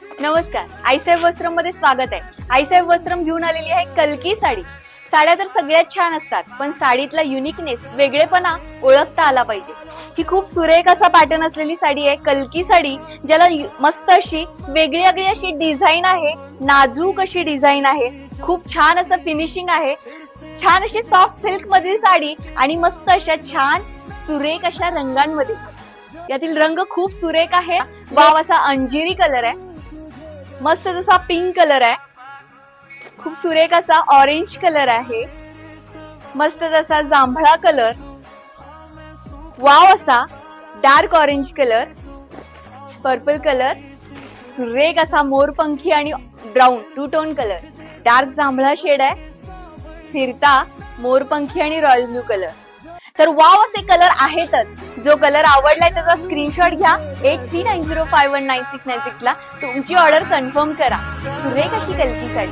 नमस्कार, आईसाहेब वस्त्रम मध्ये स्वागत आहे। आईसाहेब वस्त्रम घेऊन आलेली आहे कलकी साडी। साड्या तर सगळ्यात छान असतात, पण साडीतला युनिकनेस, वेगळेपणा ओळखता आला पाहिजे। ही खूप सुरेख असा पॅटर्न असलेली साडी आहे, कलकी साडी, ज्याला मस्त अशी वेगळी वेगळी अशी डिझाईन आहे, नाजूक अशी डिझाईन आहे, खूप छान असं फिनिशिंग आहे, छान अशी सॉफ्ट सिल्क मधील साडी आणि मस्त अशा छान सुरेख अशा रंगांमध्ये। यातील रंग खूप सुरेख आहे, वाव असा अंजिरी कलर आहे, मस्त जसा पिंक कलर आहे, खूप सुरेख असा ऑरेंज कलर आहे, मस्त जसा जांभळा कलर, वाव असा dark orange colour, purple colour, सुरेख असा मोरपंखी आणि brown two tone colour, dark जांभळा शेड आहे, फिरता मोरपंखी आणि रॉयल ब्लू कलर। तर वाव असे कलर आहेतच। जो कलर आवडलाय त्याचा स्क्रीनशॉट घ्या, 8390519696 ला तुमची ऑर्डर कन्फर्म करा। सुरेख अशी कलकी साडी।